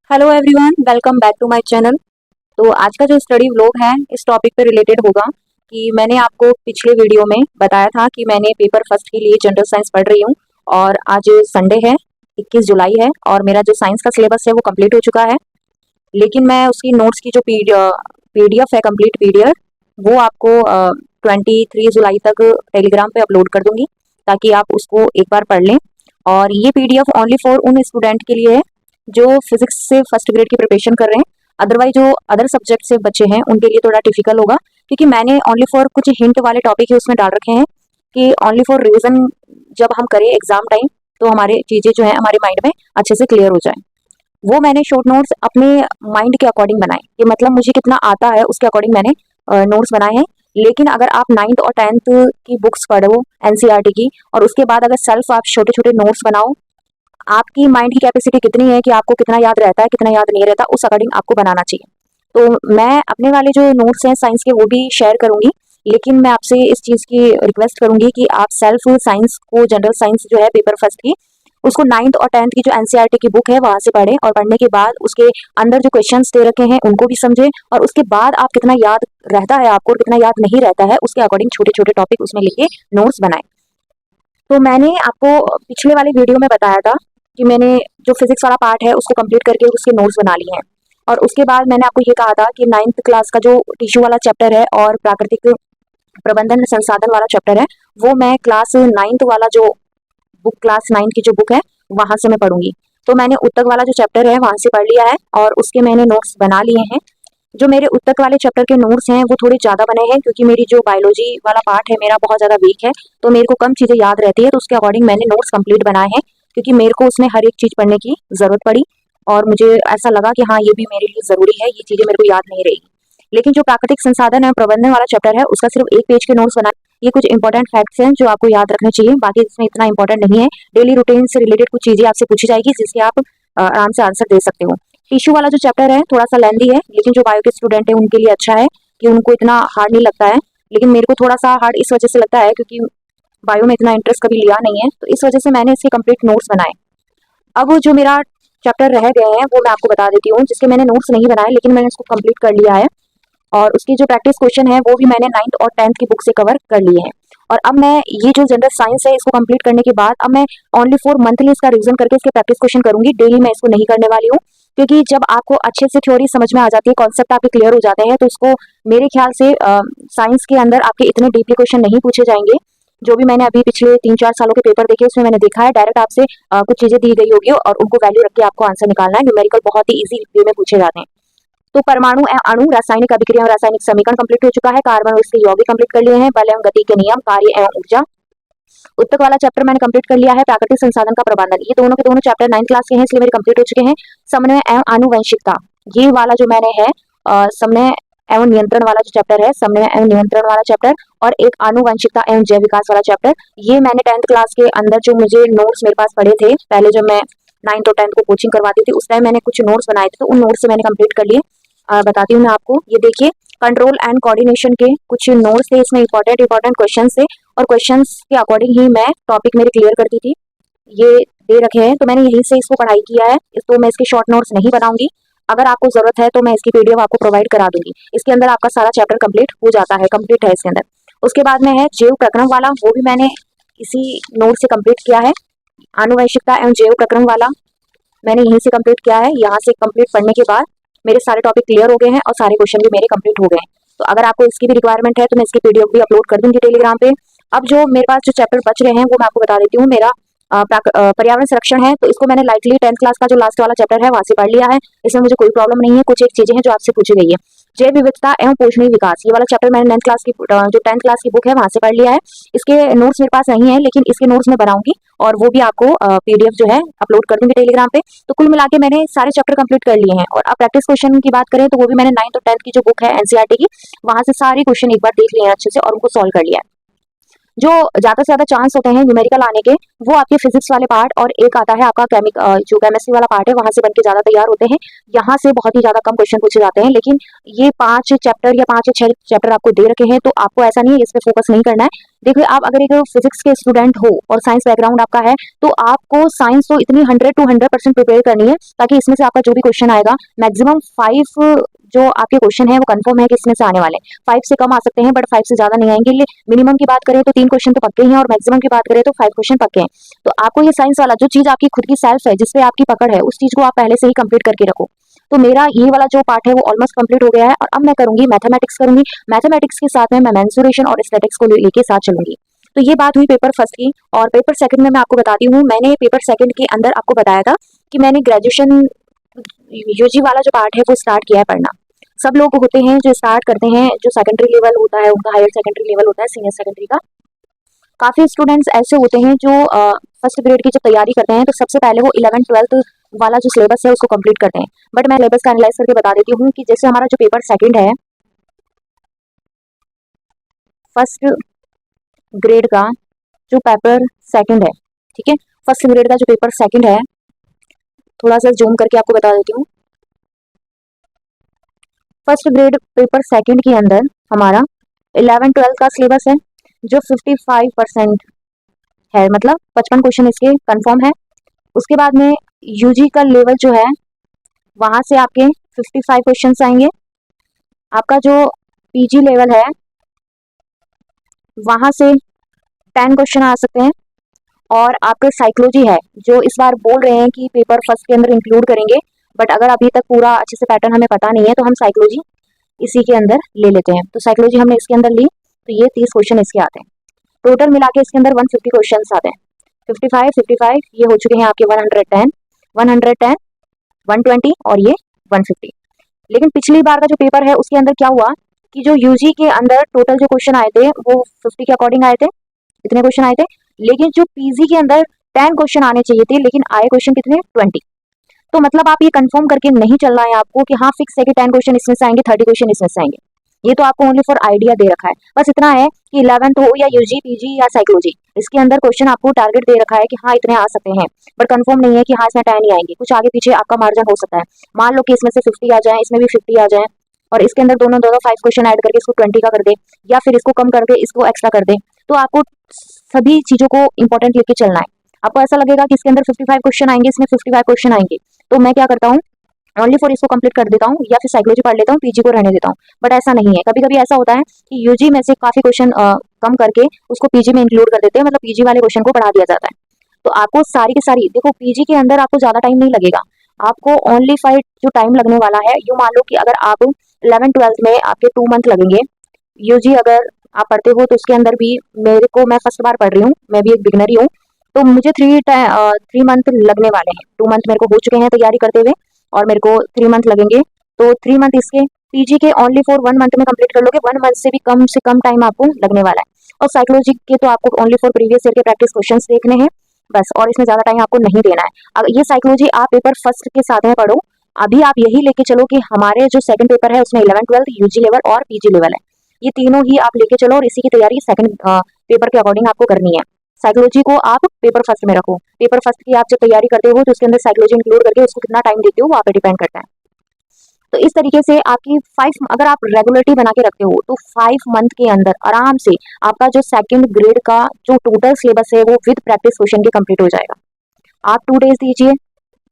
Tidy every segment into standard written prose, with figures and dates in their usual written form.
Hello everyone, welcome back to my channel. तो आज का जो स्टडी व्लॉग है इस टॉपिक पे रिलेटेड होगा कि मैंने आपको पिछले वीडियो में बताया था कि मैंने पेपर फर्स्ट के लिए जनरल साइंस पढ़ रही हूँ। और आज संडे है, 21 जुलाई है और मेरा जो साइंस का सिलेबस है वो कंप्लीट हो चुका है। लेकिन मैं उसकी नोट्स की जो पीडीएफ है, कंप्लीट पीडीएफ, वो आपको 23 जुलाई तक टेलीग्राम पे अपलोड कर दूंगी ताकि आप उसको एक बार पढ़ लें। और ये पीडीएफ ओनली फॉर उन स्टूडेंट के लिए है जो फिजिक्स से फर्स्ट ग्रेड की प्रिपरेशन कर रहे हैं। अदरवाइज जो अदर सब्जेक्ट से बच्चे हैं उनके लिए थोड़ा डिफिकल्ट होगा, क्योंकि मैंने ओनली फॉर कुछ हिंट वाले टॉपिक ही उसमें डाल रखे हैं कि ओनली फॉर रिवीजन जब हम करें एग्जाम टाइम तो हमारे चीजें जो है हमारे माइंड में अच्छे से क्लियर हो जाए। वो मैंने शॉर्ट नोट्स अपने माइंड के अकॉर्डिंग बनाए कि मतलब मुझे कितना आता है उसके अकॉर्डिंग मैंने नोट्स बनाए हैं। लेकिन अगर आप 9th और 10th की बुक्स पढ़ो एनसीईआरटी की, और उसके बाद अगर सेल्फ आप छोटे छोटे नोट्स बनाओ, आपकी माइंड की कैपेसिटी कितनी है कि आपको कितना याद रहता है कितना याद नहीं रहता, उस अकॉर्डिंग आपको बनाना चाहिए। तो मैं अपने वाले जो नोट्स हैं साइंस के वो भी शेयर करूंगी, लेकिन मैं आपसे इस चीज़ की रिक्वेस्ट करूंगी कि आप सेल्फ साइंस को, जनरल साइंस जो है पेपर फर्स्ट की, उसको 9th और 10th की जो एनसीईआरटी की बुक है वहां से पढ़ें, और पढ़ने के बाद उसके अंदर जो क्वेश्चंस दे रखे हैं उनको भी समझें, और उसके बाद आप कितना याद रहता है आपको और कितना याद नहीं रहता है उसके अकॉर्डिंग छोटे छोटे टॉपिक उसमें लिख के नोट्स बनाएं। तो मैंने आपको पिछले वाले वीडियो में बताया था कि मैंने जो फिजिक्स वाला पार्ट है उसको कंप्लीट करके उसके नोट्स बना लिए हैं। और उसके बाद मैंने आपको ये कहा था कि 9th क्लास का जो टिश्यू वाला चैप्टर है और प्राकृतिक प्रबंधन संसाधन वाला चैप्टर है, वो मैं क्लास 9th वाला जो बुक, क्लास 9th की जो बुक है वहां से मैं पढ़ूंगी। तो मैंने उत्तक वाला जो चैप्टर है वहां से पढ़ लिया है और उसके मैंने नोट्स बना लिए हैं। जो मेरे उत्तक वाले चैप्टर के नोट्स हैं वो थोड़े ज़्यादा बने हैं, क्योंकि मेरी जो बायोलॉजी वाला पार्ट है मेरा बहुत ज़्यादा वीक है, तो मेरे को कम चीज़ें याद रहती है, तो उसके अकॉर्डिंग मैंने नोट्स कंप्लीट बनाए हैं, क्योंकि मेरे को उसमें हर एक चीज़ पढ़ने की ज़रूरत पड़ी और मुझे ऐसा लगा कि हाँ ये भी मेरे लिए ज़रूरी है, ये चीज़ें मेरे को याद नहीं रहेगी। लेकिन जो प्राकृतिक संसाधन है प्रबंधन वाला चैप्टर है उसका सिर्फ एक पेज के नोट्स बनाए। ये कुछ इंपॉर्टेंट फैक्ट्स हैं जो आपको याद रखने चाहिए, बाकी इसमें इतना इंपॉर्टेंट नहीं है। डेली रूटीन से रिलेटेड कुछ चीज़ें आपसे पूछी जाएगी जिसके आप आराम से आंसर दे सकते हो। टिश्यू वाला जो चैप्टर है थोड़ा सा लेंदी है, लेकिन जो बायो के स्टूडेंट है उनके लिए अच्छा है कि उनको इतना हार्ड नहीं लगता है। लेकिन मेरे को थोड़ा सा हार्ड इस वजह से लगता है क्योंकि बायो में इतना इंटरेस्ट कभी लिया नहीं है, तो इस वजह से मैंने इसके कंप्लीट नोट्स बनाए। अब जो मेरा चैप्टर रह गए हैं वो मैं आपको बता देती हूँ, जिसके मैंने नोट्स नहीं बनाए लेकिन मैंने उसको कंप्लीट कर लिया है। और उसकी जो प्रैक्टिस क्वेश्चन है वो भी मैंने 9th और 10th की बुक से कवर कर लिए हैं। और अब मैं ये जो जनरल साइंस है इसको कंप्लीट करने के बाद अब मैं ओनली फॉर मंथली इसका रिवीजन करके इसके प्रैक्टिस क्वेश्चन करूंगी। डेली मैं इसको नहीं करने वाली हूँ, क्योंकि जब आपको अच्छे से थ्योरी समझ में आ जाती है, कॉन्सेप्ट आपके क्लियर हो जाते हैं, तो उसको मेरे ख्याल से साइंस के अंदर आपके इतने डीपली क्वेश्चन नहीं पूछे जाएंगे। जो भी मैंने अभी पिछले 3-4 सालों के पेपर देखे उसमें मैंने देखा है डायरेक्ट आपसे कुछ चीजें दी गई होगी और उनको वैल्यू रख के आपको आंसर निकालना है। न्यूमेरिकल बहुत ही इजी वे में पूछे जाते हैं। तो परमाणु एवं अणु, रासायनिक अभिक्रिया और रासायनिक समीकरण कंप्लीट हो चुका है। कार्बन और इसके यौगिक कंप्लीट कर लिए हैं। बल एवं गति के नियम, कार्य एवं ऊर्जा, उत्तक वाला चैप्टर मैंने कंप्लीट कर लिया है। प्राकृतिक संसाधन का प्रबंधन, ये दोनों के दोनों चैप्टर 9th क्लास के हैं इसलिए मेरे कंप्लीट हो चुके हैं। समन्वय एवं आनुवंशिकता, ये वाला जो मैंने है समन्वय एवं नियंत्रण वाला जो चैप्टर है, समन्वय एवं नियंत्रण वाला चैप्टर, और एक आनुवंशिकता एवं जैव विकास वाला चैप्टर, ये मैंने 10th क्लास के अंदर जो मुझे नोट्स मेरे पास पड़े थे पहले, जब मैं 9th और 10th को कोचिंग करवाती थी उस टाइम मैंने कुछ नोट्स बनाए थे, तो उन नोट्स से मैंने कंप्लीट कर लिए। बताती हूँ मैं आपको, ये देखिए कंट्रोल एंड कोऑर्डिनेशन के कुछ नोट्स थे, इसमें इंपॉर्टेंट इंपॉर्टेंट क्वेश्चन थे और क्वेश्चंस के अकॉर्डिंग ही मैं टॉपिक मेरे क्लियर करती थी। ये दे रखे हैं तो मैंने यहीं से इसको पढ़ाई किया है, तो मैं इसके शॉर्ट नोट्स नहीं बनाऊंगी। अगर आपको जरूरत है तो मैं इसकी पीडीएफ आपको प्रोवाइड करा दूंगी। इसके अंदर आपका सारा चैप्टर कंप्लीट हो जाता है, कंप्लीट है इसके अंदर। उसके बाद में है जैव प्रक्रम वाला, वो भी मैंने इसी नोट से कंप्लीट किया है। आनुवंशिकता एवं जैव प्रक्रम वाला मैंने यहीं से कंप्लीट किया है। यहाँ से कंप्लीट पढ़ने के बाद मेरे सारे टॉपिक क्लियर हो गए हैं और सारे क्वेश्चन भी मेरे कंप्लीट हो गए हैं। तो अगर आपको इसकी भी रिक्वायरमेंट है तो मैं इसकी पीडीएफ भी अपलोड कर दूंगी टेलीग्राम पे। अब जो मेरे पास जो चैप्टर बच रहे हैं वो मैं आपको बता देती हूँ। मेरा पर्यावरण संरक्षण है, तो इसको मैंने लाइटली 10th क्लास का जो लास्ट वाला चैप्टर है वहां से पढ़ लिया है। इसमें मुझे कोई प्रॉब्लम नहीं है। कुछ एक चीजें हैं जो आपसे पूछी गई है। जैव विविधता एवं पोषणीय विकास, ये वाला चैप्टर मैंने 9th क्लास की जो 10th क्लास की बुक है वहां से पढ़ लिया है। इसके नोट्स मेरे पास नहीं है, लेकिन इसके नोट्स मैं बनाऊंगी और वो भी आपको पीडीएफ जो है अपलोड कर दूंगी टेलीग्राम पे। तो कुल मिला के मैंने सारे चैप्टर कंप्लीट कर लिए हैं। और अब प्रैक्टिस क्वेश्चन की बात करें तो वो भी मैंने 9th और 10th की जो बुक है एनसीईआरटी की, वहां से सारे क्वेश्चन एक बार देख लिए हैं अच्छे से और उनको सॉल्व कर लिया है। जो ज्यादा से ज्यादा चांस होते हैं न्यूमेरिकल आने के, वो आपके फिजिक्स वाले पार्ट और एक आता है आपका जो केमिस्ट्री वाला पार्ट है वहां से बन के ज्यादा तैयार होते हैं। यहाँ से बहुत ही ज्यादा कम क्वेश्चन पूछे जाते हैं, लेकिन ये 5 चैप्टर या 5 या 6 चैप्टर आपको दे रखे हैं, तो आपको ऐसा नहीं है इस पे फोकस नहीं करना है। देखिए, आप अगर एक फिजिक्स के स्टूडेंट हो और साइंस बैकग्राउंड आपका है, तो आपको साइंस तो इतनी 100 to 100% प्रिपेयर करनी है, ताकि इसमें से आपका जो भी क्वेश्चन आएगा, मैक्सिमम 5 जो आपके क्वेश्चन है वो कंफर्म है कि इसमें से आने वाले हैं। 5 से कम आ सकते हैं, बट 5 से ज्यादा नहीं आएंगे। मिनिमम की बात करें तो 3 क्वेश्चन तो पक्के ही हैं, और मैक्सिमम की बात करें तो 5 क्वेश्चन पक्के हैं। तो आपको ये साइंस वाला जो चीज आपकी खुद की सेल्फ है, जिसपे आपकी पकड़ है, उस चीज को आप पहले से ही कंप्लीट करके रखो। तो मेरा ये वाला जो पार्ट है वो ऑलमोस्ट कंप्लीट हो गया है, और अब मैं करूंगी मैथमेटिक्स करूंगी। मैथमेटिक्स के साथ में मैं मेंसुरेशन और स्टैटिक्स को लेके साथ चलूंगी। तो ये बात हुई पेपर फर्स्ट की। और पेपर सेकंड में मैं आपको बताती हूँ, मैंने पेपर सेकंड के अंदर आपको बताया था कि मैंने ग्रेजुएशन यूजी वाला जो पार्ट है वो स्टार्ट किया है पढ़ना। सब लोग होते हैं जो स्टार्ट करते हैं, जो सेकेंडरी लेवल होता है उनका, हायर सेकेंडरी लेवल होता है, सीनियर सेकेंडरी का। काफी स्टूडेंट्स ऐसे होते हैं जो फर्स्ट ग्रेड की जब तैयारी करते हैं, तो सबसे पहले वो 11th 12th वाला जो सिलेबस है उसको कंप्लीट करते हैं। बट मैं सिलेबस का एनालाइज करके बता देती हूँ कि जैसे हमारा जो पेपर सेकंड है, फर्स्ट ग्रेड का जो पेपर सेकंड है, ठीक है, फर्स्ट ग्रेड का जो पेपर सेकंड है, थोड़ा सा जूम करके आपको बता देती हूँ। फर्स्ट ग्रेड पेपर सेकंड के अंदर हमारा 11th 12th का सिलेबस है, जो 55% है, मतलब 55 क्वेश्चन इसके कंफर्म है। उसके बाद में यूजी का लेवल जो है, वहां से आपके 55 क्वेश्चन आएंगे। आपका जो पीजी लेवल है, वहां से 10 क्वेश्चन आ सकते हैं। और आपके साइकोलॉजी है, जो इस बार बोल रहे हैं कि पेपर फर्स्ट के अंदर इंक्लूड करेंगे, बट अगर अभी तक पूरा अच्छे से पैटर्न हमें पता नहीं है, तो हम साइकोलॉजी इसी के अंदर ले लेते हैं। तो साइकोलॉजी हमने इसके अंदर ली, तो ये 30 क्वेश्चन इसके आते हैं। टोटल मिला के इसके अंदर 150 क्वेश्चन आते हैं। 55 ये हो चुके हैं आपके 110 110 120 और ये 150। लेकिन पिछली बार का जो पेपर है उसके अंदर क्या हुआ कि जो यूजी के अंदर टोटल जो क्वेश्चन आए थे वो 50 के अकॉर्डिंग आए थे, इतने क्वेश्चन आए थे। लेकिन जो पीजी के अंदर 10 क्वेश्चन आने चाहिए थे, लेकिन आए क्वेश्चन कितने, 20। तो मतलब आप ये कंफर्म करके नहीं चल रहा है आपको कि हाँ फिक्स है कि 10 क्वेश्चन इसमें से आएंगे, 30 क्वेश्चन इसमें से आएंगे। ये तो आपको ओनली फॉर आइडिया दे रखा है। बस इतना है कि 11th हो या यूजी पीजी या साइकोलॉजी, इसके अंदर क्वेश्चन आपको टारगेट दे रखा है कि हाँ इतने आ सकते हैं, बट कंफर्म नहीं है कि हाँ इसमें 10 ही आएंगे। कुछ आगे पीछे आपका मार्जिन हो सकता है। मान लो कि इसमें से 50 आ जाए, इसमें भी 50 आ जाए, और इसके अंदर दोनों दोनों 5 क्वेश्चन ऐड करके इसको 20 का कर दे, या फिर इसको कम करके इसको एक्स्ट्रा कर दे। तो आपको सभी चीजों को इंपॉर्टेंट लेके चलना है। आपको ऐसा लगेगा कि इसके अंदर 55 क्वेश्चन आएंगे, इसमें 55 क्वेश्चन आएंगे, तो मैं क्या करता हूँ, ओनली फॉर इसको कंप्लीट कर देता हूँ, या फिर साइकोलॉजी पढ़ लेता हूँ, पीजी को रहने देता हूँ। बट ऐसा नहीं है। कभी कभी ऐसा होता है कि यूजी में से काफी क्वेश्चन कम करके उसको पीजी में इंक्लूड कर देते हैं, मतलब पीजी वाले क्वेश्चन को पढ़ा दिया जाता है। तो आपको सारी की सारी, देखो पीजी के अंदर आपको ज्यादा टाइम नहीं लगेगा, आपको ओनली 5 जो टाइम लगने वाला है, यूँ मान लो कि अगर आप 11th 12th में आपके 2 मंथ लगेंगे। यूजी अगर आप पढ़ते हो तो उसके अंदर भी, मेरे को, मैं फर्स्ट बार पढ़ रही हूँ, मैं भी एक बिगनर ही हूँ, तो मुझे 3 मंथ लगने वाले हैं। 2 मंथ मेरे को हो चुके हैं तैयारी करते हुए, और मेरे को 3 मंथ लगेंगे। तो 3 मंथ इसके पीजी के ओनली फॉर 1 मंथ में कंप्लीट कर लोगे। 1 मंथ से कम टाइम आपको लगने वाला है। और साइकोलॉजी के तो आपको ओनली फॉर प्रीवियस ईयर के प्रैक्टिस क्वेश्चंस देखने हैं बस, और इसमें ज्यादा टाइम आपको नहीं देना है। अब ये साइकोलॉजी आप पेपर फर्स्ट के साथ में पढ़ो। अभी आप यही लेके चलो कि हमारे जो सेकंड पेपर है उसमें 11th 12th यूजी लेवल और पीजी लेवल है, ये तीनों ही आप लेके चलो, और इसी की तैयारी सेकंड पेपर के अकॉर्डिंग आपको करनी है। साइकोलॉजी को आप पेपर फर्स्ट में रखो। पेपर फर्स्ट की आप जब तैयारी करते हो तो उसके अंदर साइकोलॉजी इंक्लूड करके उसको कितना टाइम देते हो वो आप पे डिपेंड करता है। तो इस तरीके से आपकी 5, अगर आप रेगुलरिटी बना के रखते हो तो 5 मंथ के अंदर आराम से आपका जो सेकंड ग्रेड का जो टोटल सिलेबस है वो विद प्रैक्टिस क्वेश्चन के कंप्लीट हो जाएगा। आप 2 डेज दीजिए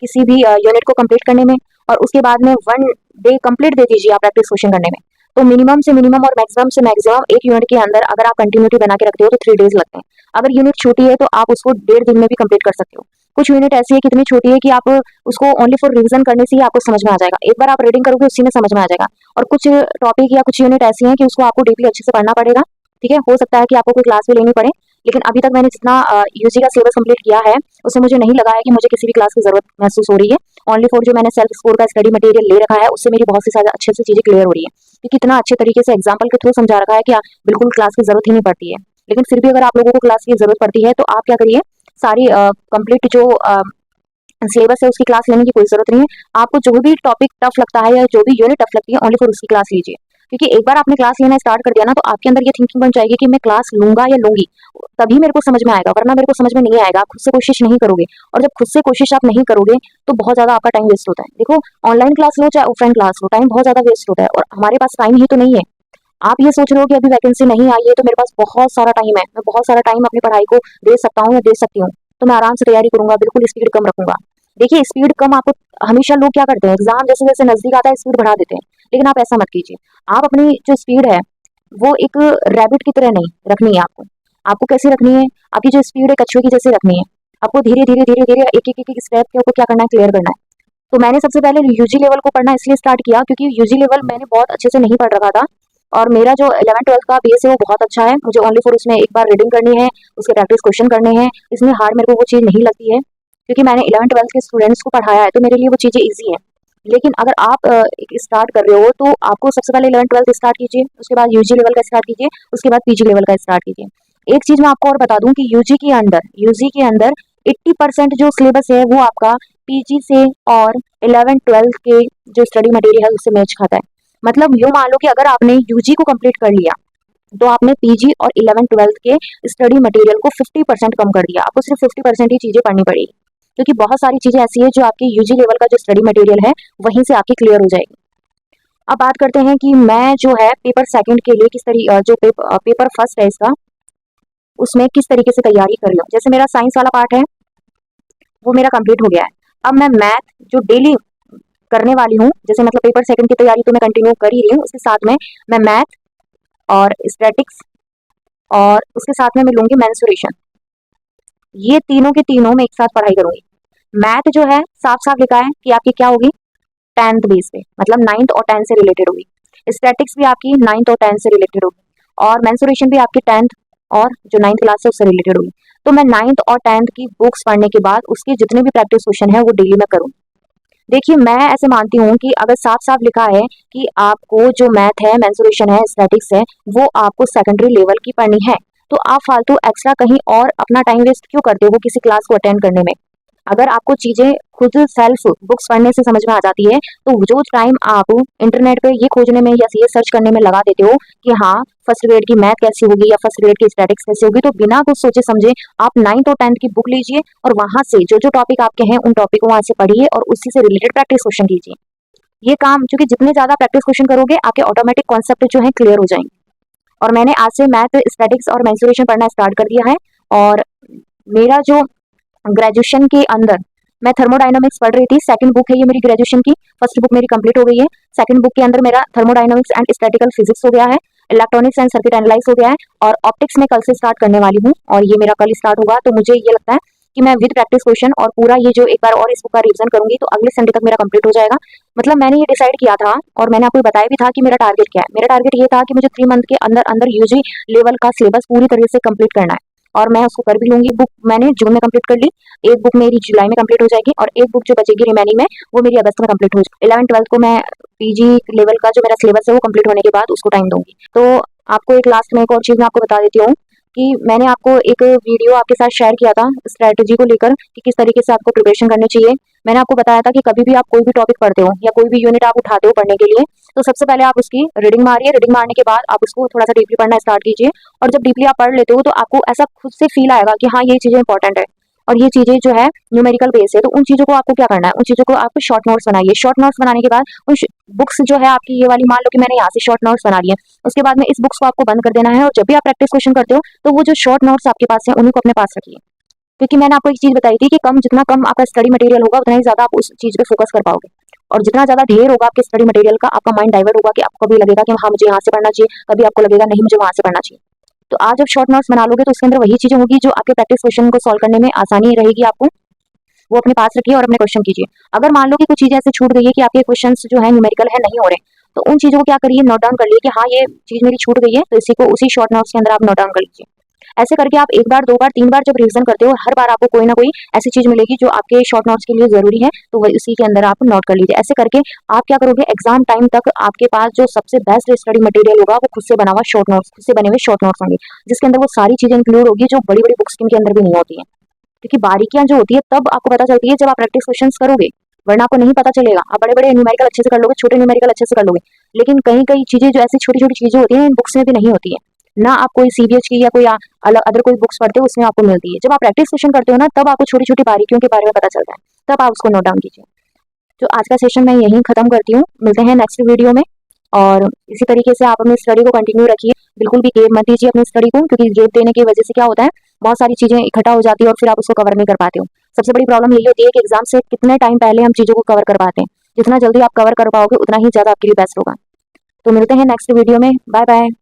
किसी भी यूनिट को कंप्लीट करने में, और उसके बाद में 1 डे कंप्लीट दे दीजिए आप प्रैक्टिस क्वेश्चन करने में। तो मिनिमम से मिनिमम और मैक्सिमम से मैक्सिमम एक यूनिट के अंदर अगर आप कंटिन्यूटी बना के रखते हो तो 3 डेज लगते हैं। अगर यूनिट छोटी है तो आप उसको 1.5 दिन में भी कंप्लीट कर सकते हो। कुछ यूनिट ऐसी है कितनी छोटी है कि आप उसको ओनली फॉर रिवीजन करने से ही आपको समझ में आ जाएगा। एक बार आप रीडिंग करोगे उसी में समझ में आ जाएगा। और कुछ टॉपिक या कुछ यूनिट ऐसी हैं कि उसको आपको डीपली अच्छे से पढ़ना पड़ेगा। ठीक है, हो सकता है कि आपको कोई क्लास भी लेनी पड़े, लेकिन अभी तक मैंने जितना यूजी का सिलेबस कंप्लीट किया है उससे मुझे नहीं लगा है कि मुझे किसी भी क्लास की जरूरत महसूस हो रही है। ओनली फॉर जो मैंने सेल्फ स्कोर का स्टडी मटेरियल ले रखा है उससे मेरी बहुत सी ज्यादा अच्छे से चीजें क्लियर हो रही है, क्योंकि इतना अच्छे तरीके से एग्जाम्पल के थ्रू समझा रखा है कि बिल्कुल क्लास की जरूरत ही नहीं पड़ती है। लेकिन फिर भी अगर आप लोगों को क्लास की जरूरत पड़ती है तो आप क्या करिए, सारी कंप्लीट जो सिलेबस है उसकी क्लास लेने की कोई जरूरत नहीं है। आपको जो भी टॉपिक टफ लगता है या जो भी यूनिट टफ लगती है ओनली फॉर उसकी क्लास लीजिए, क्योंकि एक बार आपने क्लास लेना स्टार्ट कर दिया ना तो आपके अंदर ये थिंकिंग बन जाएगी कि मैं क्लास लूंगा या लूंगी, तभी मेरे को समझ में आएगा, वरना मेरे को समझ में नहीं आएगा। आप खुद से कोशिश नहीं करोगे, और जब खुद से कोशिश आप नहीं करोगे तो बहुत ज्यादा आपका टाइम वेस्ट होता है। देखो, ऑनलाइन क्लास लो चाहे ऑफलाइन क्लास लो, टाइम बहुत ज्यादा वेस्ट होता है, और हमारे पास टाइम ही तो नहीं है। आप ये सोच रहे हो कि अभी वैकेंसी नहीं आई है तो मेरे पास बहुत सारा टाइम है, मैं बहुत सारा टाइम अपनी पढ़ाई को दे सकता हूँ या दे सकती हूँ, तो मैं आराम से तैयारी करूंगा, बिल्कुल स्पीड कम रखूंगा। देखिए स्पीड कम आपको हमेशा लोग क्या करते हैं, एग्जाम जैसे जैसे नजदीक आता है स्पीड बढ़ा देते हैं, लेकिन आप ऐसा मत कीजिए। आप अपनी जो स्पीड है वो एक रैबिट की तरह नहीं रखनी है आपको। आपको कैसे रखनी है, आपकी जो स्पीड है कछुए की जैसे रखनी है। आपको धीरे धीरे धीरे धीरे एक एक स्टेप के ऊपर क्या करना है, क्लियर करना है। तो मैंने सबसे पहले यूजी लेवल को पढ़ना इसलिए स्टार्ट किया क्योंकि यूजी लेवल मैंने बहुत अच्छे से नहीं पढ़ रखा था, और मेरा जो 11th 12th का बेस है वो बहुत अच्छा है। मुझे ओनली फॉर उसमें एक बार रीडिंग करनी है, उसके प्रैक्टिस क्वेश्चन करने हैं, इसमें हार्ड मेरे को वो चीज़ नहीं लगती है क्योंकि मैंने 11th 12th के स्टूडेंट्स को पढ़ाया है, तो मेरे लिए वो चीज़ें ईजी है। लेकिन अगर आप एक स्टार्ट कर रहे हो तो आपको सबसे पहले 11th 12th स्टार्ट कीजिए, उसके बाद यूजी लेवल का स्टार्ट कीजिए, उसके बाद पीजी लेवल का स्टार्ट कीजिए। एक चीज़ मैं आपको और बता दूं कि यूजी के अंदर 80% जो सिलेबस है वो आपका पीजी से और 11th 12th के जो स्टडी मटेरियल है उससे मैच खाता है। मतलब यूँ मान लो कि अगर आपने यूजी को कंप्लीट कर लिया तो आपने पीजी और 11th 12th के स्टडी मटेरियल को 50% कम कर दिया, आपको सिर्फ 50% ही चीजें पढ़नी पड़ेगी, क्योंकि बहुत सारी चीजें ऐसी है जो आपकी यूजी लेवल का जो स्टडी मटेरियल है वहीं से आपकी क्लियर हो जाएगी। अब बात करते हैं कि मैं जो है पेपर सेकंड के लिए किस तरीके जो पेपर फर्स्ट है इसका उसमें किस तरीके से तैयारी कर रही हूँ। जैसे मेरा साइंस वाला पार्ट है वो मेरा कंप्लीट हो गया है। अब मैं मैथ जो डेली करने वाली हूँ, जैसे मतलब पेपर सेकंड की तैयारी तो मैं कंटिन्यू कर ही रही हूँ, उसके साथ में मैं मैथ और स्टैटिक्स और उसके साथ में मैं लूंगी मेंसुरेशन, ये तीनों के तीनों मैं एक साथ पढ़ाई करूंगी। मैथ जो है साफ साफ लिखा है कि आपकी क्या होगी, 10th बेस पे, मतलब 9th और 10th से रिलेटेड होगी। स्टैटिक्स भी आपकी 9th और 10th से रिलेटेड होगी, और मेंसुरेशन भी आपकी 10th और जो 9th क्लास है उससे रिलेटेड होगी। तो मैं 9th और 10th की बुक्स पढ़ने के बाद उसके जितने भी प्रैक्टिस क्वेश्चन है वो डेली में करूँ। देखिए मैं ऐसे मानती हूँ कि अगर साफ साफ लिखा है कि आपको जो मैथ है, मेंसुरेशन है, स्टैटिक्स है, वो आपको सेकेंडरी लेवल की पढ़नी है, तो आप फालतू एक्स्ट्रा कहीं और अपना टाइम वेस्ट क्यों करते हो किसी क्लास को अटेंड करने में। अगर आपको चीजें खुद सेल्फ बुक्स पढ़ने से समझ में आ जाती है तो जो टाइम आप इंटरनेट पे ये खोजने में या ये सर्च करने में लगा देते हो कि हाँ फर्स्ट ग्रेड की मैथ कैसी होगी या फर्स्ट ग्रेड की स्टैटिक्स कैसी होगी, तो बिना कुछ सोचे समझे आप 9th और 10th की बुक लीजिए और वहां से जो जो टॉपिक आपके हैं उन टॉपिक को वहां से पढ़िए और उसी से रिलेटेड प्रैक्टिस क्वेश्चन कीजिए। ये काम क्योंकि जितने ज्यादा प्रैक्टिस क्वेश्चन करोगे आपके ऑटोमेटिक कॉन्सेप्ट जो है क्लियर हो जाएंगे। और मैंने आज से मैथ, स्टैटिक्स और मेंसुरेशन पढ़ना स्टार्ट कर दिया है। और मेरा जो ग्रेजुएशन के अंदर मैं थर्मोडायनामिक्स पढ़ रही थी, सेकंड बुक है ये मेरी ग्रेजुएशन की, फर्स्ट बुक मेरी कंप्लीट हो गई है। सेकंड बुक के अंदर मेरा थर्मोडायनामिक्स एंड स्टैटिकल फिजिक्स हो गया है, इलेक्ट्रॉनिक्स एंड सर्किट एनालाइज हो गया है, और ऑप्टिक्स में कल से स्टार्ट करने वाली हूँ और ये मेरा कल स्टार्ट होगा। तो मुझे ये लगता है कि मैं विद प्रैक्टिस क्वेश्चन और पूरा ये जो एक बार और इस बुक का रिवीजन करूंगी तो अगले संडे तक मेरा कंप्लीट हो जाएगा। मतलब मैंने ये डिसाइड किया था और मैंने आपको बताया भी था कि मेरा टारगेट क्या है। मेरा टारगेट ये था कि मुझे 3 मंथ के अंदर अंदर यूजी लेवल का सिलेबस पूरी तरह से कंप्लीट करना है, और मैं उसको कर भी लूंगी। बुक मैंने जून में कंप्लीट कर ली, एक बुक मेरी जुलाई में कंप्लीट हो जाएगी और एक बुक जो बचेगी रिमेनिंग में वो मेरी अगस्त में कंप्लीट हो जाएगी। 11th 12th को मैं पीजी लेवल का जो मेरा सिलेबस है वो कंप्लीट होने के बाद उसको टाइम दूंगी। तो आपको एक लास्ट में एक और चीज मैं आपको बता देती हूँ कि मैंने आपको एक वीडियो आपके साथ शेयर किया था स्ट्रेटेजी को लेकर कि किस तरीके से आपको प्रिपरेशन करनी चाहिए। मैंने आपको बताया था कि कभी भी आप कोई भी टॉपिक पढ़ते हो या कोई भी यूनिट आप उठाते हो पढ़ने के लिए, तो सबसे पहले आप उसकी रीडिंग मारिए, रीडिंग मारने के बाद आप उसको थोड़ा सा डीपली पढ़ना स्टार्ट कीजिए, और जब डीपली आप पढ़ लेते हो तो आपको ऐसा खुद से फील आएगा कि हाँ ये चीजें इंपॉर्टेंट है और ये चीजें जो है न्यूमेरिकल बेस है। तो उन चीजों को आपको क्या करना है, उन चीजों को आपको शॉर्ट नोट्स बनाइए। शॉर्ट नोट्स बनाने के बाद उन बुक्स जो है आपकी ये वाली, मान लो कि मैंने यहाँ से शॉर्ट नोट्स बना लिए, उसके बाद में इस बुक्स को आपको बंद कर देना है और जब भी आप प्रैक्टिस क्वेश्चन करते हो तो वो जो शॉर्ट नोट्स आपके पास है उन्हीं को अपने पास रखिए। क्योंकि मैंने आपको एक चीज बताई थी कि जितना कम आपका स्टडी मटेरियल होगा उतना ही ज्यादा आप उस चीज पे फोकस कर पाओगे, और जितना ज्यादा ढेर होगा आपके स्टडी मटेरियल का आपका माइंड डाइवर्ट होगा कि आपको कभी लगेगा कि हाँ मुझे यहाँ से पढ़ना चाहिए, कभी आपको लगेगा नहीं मुझे वहां से पढ़ना चाहिए। तो आज जब शॉर्ट नोट्स बना लोगे तो उसके अंदर वही चीजें होगी जो आपके प्रैक्टिस क्वेश्चन को सॉल्व करने में आसानी रहेगी आपको, वो अपने पास रखिए और अपने क्वेश्चन कीजिए। अगर मान लो कि कुछ चीजें ऐसे छूट गई है कि आपके क्वेश्चन जो है न्यूमेरिकल है नहीं हो रहे, तो उन चीजों को क्या करिए, नोट डाउन कर लीजिए कि हाँ ये चीज मेरी छूट गई है, तो इसी को उसी शॉर्ट नोट्स के अंदर आप नोट डाउन कर लीजिए। ऐसे करके आप एक बार, दो बार, तीन बार जब रिवीजन करते हो हर बार आपको कोई ना कोई ऐसी चीज मिलेगी जो आपके शॉर्ट नोट्स के लिए जरूरी है, तो वही उसी के अंदर आप नोट कर लीजिए। ऐसे करके आप क्या करोगे, एग्जाम टाइम तक आपके पास जो सबसे बेस्ट स्टडी मटेरियल होगा वो खुद से बना हुआ शॉर्ट नोट्स, खुद से बने हुए शॉर्ट नोट्स होंगे, जिसके अंदर वो सारी चीजें इंक्लूड होगी जो बड़ी बड़ी बुक्स के अंदर भी नहीं होती है। क्योंकि बारीकियां जो होती है तब आपको पता चलती है जब आप प्रैक्टिस क्वेश्चंस करोगे, वरना आपको नहीं पता चलेगा। आप बड़े बड़े न्यूमेरिकल अच्छे से कर लोगे, छोटे न्यूमेरिकल अच्छे से कर लोगे, लेकिन कहीं कहीं चीजें जो ऐसी छोटी छोटी चीजें होती हैं इन बुक्स में भी नहीं होती है ना। आप कोई सीबीएच की या कोई अलग अदर कोई बुक्स पढ़ते हो उसमें आपको मिलती है। जब आप प्रैक्टिस क्वेश्चन करते हो ना तब आपको छोटी छोटी बारीकियों के बारे में पता चलता है, तब आप उसको नोट डाउन कीजिए। तो आज का सेशन मैं यहीं खत्म करती हूँ, मिलते हैं नेक्स्ट वीडियो में। और इसी तरीके से आप अपनी स्टडी को कंटिन्यू रखिए, बिल्कुल भी गैप मत दीजिए अपनी स्टडी को, क्योंकि गैप देने की वजह से क्या होता है, बहुत सारी चीज़ें इकट्ठा हो जाती है और फिर आप उसको कवर नहीं कर पाते हो। सबसे बड़ी प्रॉब्लम यही होती है कि एग्जाम से कितने टाइम पहले हम चीज़ों को कवर कर पाते हैं। जितना जल्दी आप कवर कर पाओगे उतना ही ज़्यादा आपके लिए बेस्ट होगा। तो मिलते हैं नेक्स्ट वीडियो में। Bye bye.